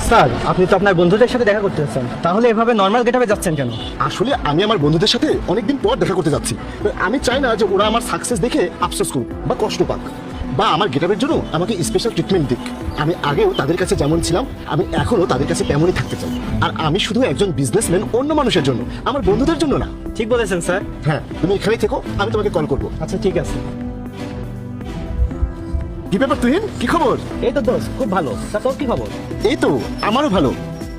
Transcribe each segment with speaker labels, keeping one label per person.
Speaker 1: Sir, আপনি তো আপনার বন্ধুদের সাথে দেখা করতে যাচ্ছেন, তাহলে এভাবে নর্মাল গেটআপে যাচ্ছেন কেন?
Speaker 2: আসলে আমি আমার বন্ধুদের সাথে অনেকদিন পর দেখা করতে যাচ্ছি। আমি চাই না যে ওরা আমার সাকসেস দেখে আফসোস করুক বা কষ্ট পাক, বা আমার গেটআপের জন্য আমাকে স্পেশাল ট্রিটমেন্ট দিক। আমি আগেও তাদের কাছে যেমন ছিলাম, আমি এখনো তাদের কাছে তেমনই থাকতে চাই। আর আমি শুধু একজন বিজনেসম্যান অন্য মানুষের জন্য, আমার বন্ধুদের জন্য না।
Speaker 1: ঠিক বলেছেন স্যার।
Speaker 2: হ্যাঁ, তুমি এখানেই থেকো, আমি তোমাকে কল করবো।
Speaker 1: আচ্ছা ঠিক আছে।
Speaker 2: কি ব্যাপার তুহিন, কি খবর?
Speaker 1: এই তো দোস্ত, খুব ভালো। তা তোর কি খবর?
Speaker 2: এই তো আমারও ভালো।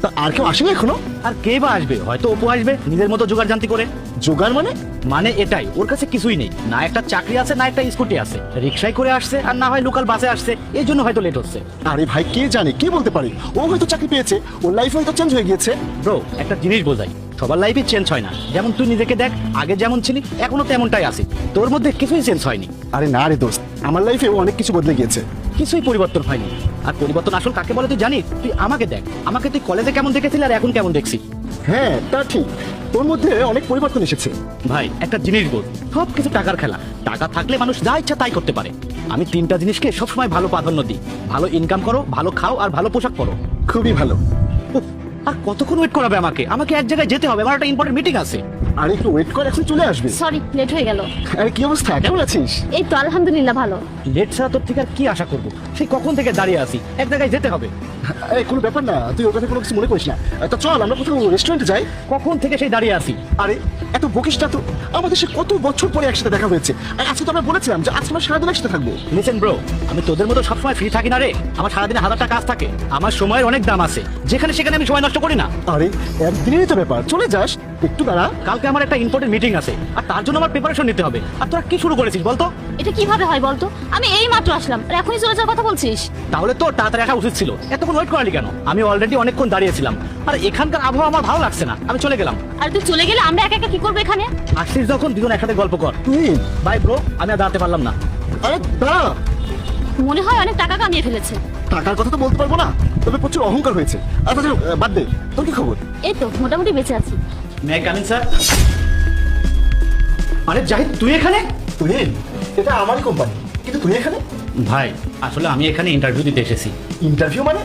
Speaker 2: তা আর কেউ আসেনি এখনো?
Speaker 1: আর কে বা আসবে? হয়তো অপু আসবে নিজের মতো জোগাড় জানতি করে।
Speaker 2: জোগাড় মানে?
Speaker 1: মানে এটাই, ওর কাছে কিছুই নেই, না একটা চাকরি আছে না একটা স্কুটি আছে, রিক্সায় করে আসছে আর না হয় লোকাল বাসে আসছে, এই জন্য হয়তো লেট হচ্ছে।
Speaker 2: আরে ভাই, কে জানে, কে বলতে পারে? ও হয়তো চাকরি পেয়েছে, ওর লাইফ হয়তো চেঞ্জ হয়ে গিয়েছে।
Speaker 1: ব্রো, একটা জিনিস বোঝাই, সবার লাইফে চেঞ্জ হয় না। যেমন তুই নিজেকে দেখ, আগে যেমন ছিলি এখনো তেমনটাই আছিস, তোর মধ্যে কিছুই চেঞ্জ হয়নি।
Speaker 2: আরে না রে দোস্ত, আমার লাইফে অনেক কিছু বদলে গিয়েছে।
Speaker 1: কিছুই পরিবর্তন হয়নি। আর পরিবর্তন আসল কাকে বলে তুই জানিস? তুই আমাকে দেখ, আমাকে তুই কলেজে কেমন দেখেছিলি আর এখন কেমন দেখছিস।
Speaker 2: হ্যাঁ তা ঠিক, তোর মধ্যে অনেক পরিবর্তন এসেছে।
Speaker 1: ভাই, একটা জিনিস বল, সব কিছু টাকার খেলা। টাকা থাকলে মানুষ যা ইচ্ছা তাই করতে পারে। আমি তিনটা জিনিসকে সবসময় ভালো প্রাধান্য দিই: ভালো ইনকাম করো, ভালো খাও আর ভালো পোশাক পরো।
Speaker 2: খুবই ভালো।
Speaker 1: উফ, আর কতক্ষণ ওয়েট করাবে আমাকে? আমাকে এক জায়গায় যেতে হবে, আমার একটা ইম্পর্টেন্ট মিটিং আছে।
Speaker 2: আর একটু ওয়েট কর, এখন চলে আসবে।
Speaker 3: সরি, লেট হয়ে গেল।
Speaker 2: আরে কি অবস্থা, কেমন আছিস?
Speaker 3: এই তো আলহামদুলিল্লাহ ভালো।
Speaker 1: লেট ছাড়া তোর থেকে আর কি আশা করবো? সেই কখন থেকে দাঁড়িয়ে আছি, এক জায়গায় যেতে হবে।
Speaker 2: এই কোনো ব্যাপার না, তুই ওর কথা কোনো কিছু মনে করিস না। তা চল আমরা কোথাও রেস্টুরেন্টে যাই।
Speaker 1: কখন থেকে সেই দাঁড়িয়ে আছি।
Speaker 2: আরে এত বকিস না তো, আমাদের সে কত বছর পরে একসাথে দেখা হয়েছে। আর আজকে তো আমরা বলেছিলাম যে আজকে আমরা সারাদিন একসাথে থাকবো।
Speaker 1: লিসেন ব্রো, আমি তোদের মতো সবসময় ফ্রি থাকি না রে। আমার সারাদিনে হাজারটা কাজ থাকে, আমার সময়ের অনেক দাম আছে, যেখানে সেখানে আমি সময় নষ্ট করি না।
Speaker 2: আরে একদিনেরই তো ব্যাপার, চলে যাস, একটু দাঁড়া।
Speaker 1: কালকে আমার একটা ইম্পর্টেন্ট মিটিং আছে, আর তার জন্য আমার প্রিপারেশন নিতে হবে। আর তোরা কি শুরু করেছিস বলতো?
Speaker 3: এটা কিভাবে হয় বলতো? আমি এই মাত্র আসলাম আর এখনই চলে যাওয়ার কথা বলছিস?
Speaker 1: তাহলে তোর তাড়াতাড়ি আসা উচিত ছিল, এতক্ষণ ওয়েট করালি কেন? আমি অলরেডি অনেকক্ষণ দাঁড়িয়েছিলাম, আর এখানকার আবহাওয়া আমার ভালো লাগছে না, আমি চলে গেলাম।
Speaker 3: আর তুই চলে গেলে আমরা একা একা কি করবো এখানে?
Speaker 1: আসছিস যখন দুজন একসাথে গল্প কর।
Speaker 2: তুই
Speaker 1: বাই ব্রো, আমি আর দাঁড়াতে পারলাম না।
Speaker 2: আরে দাঁড়া।
Speaker 3: মনে হয় অনেক টাকা কামিয়ে ফেলেছে।
Speaker 2: টাকার কথা তো বলতে পারবো না, তবে প্রচুর অহংকার হয়েছে। আর বাদ দে, তোর কি খবর?
Speaker 3: এই তো মোটামুটি বেঁচে আছি।
Speaker 1: মে কামিং স্যার? আরে জাহিদ, তুই এখানে?
Speaker 2: তুই, এটা আমারই কোম্পানি, কিন্তু তুই এখানে?
Speaker 1: ভাই, আসলে আমি এখানে ইন্টারভিউ দিতে এসেছি।
Speaker 2: ইন্টারভিউ মানে?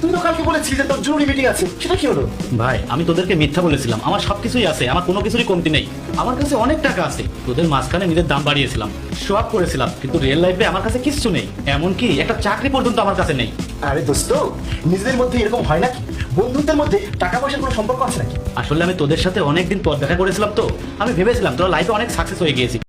Speaker 2: তুই তো কালকে বলেছিলি যে তোর জরুরি মিটিং আছে, সেটা কি হলো?
Speaker 1: ভাই, আমি তোদেরকে মিথ্যা বলেছিলাম, আমার সবকিছুই আছে, আমার কোনো কিছুরই কমতি নেই। আমার কাছে অনেক টাকা আছে, তোদের মাঝখানে নিজের দাম বাড়িয়েছিলাম, শো আপ করেছিলাম, কিন্তু রিয়েল লাইফে আমার কাছে কিচ্ছু নেই, এমনকি একটা চাকরি পর্যন্ত আমার কাছে নেই।
Speaker 2: আরে দোস্ত, নিজেদের মধ্যে এরকম হয় নাকি? বন্ধুত্বের মধ্যে টাকা পয়সার কোনো সম্পর্ক আছে নাকি?
Speaker 1: আসলে আমি তোদের সাথে অনেকদিন পর দেখা করেছিলাম, তো আমি ভেবেছিলাম তোরা লাইফে অনেক সাকসেস হয়ে গিয়েছিস।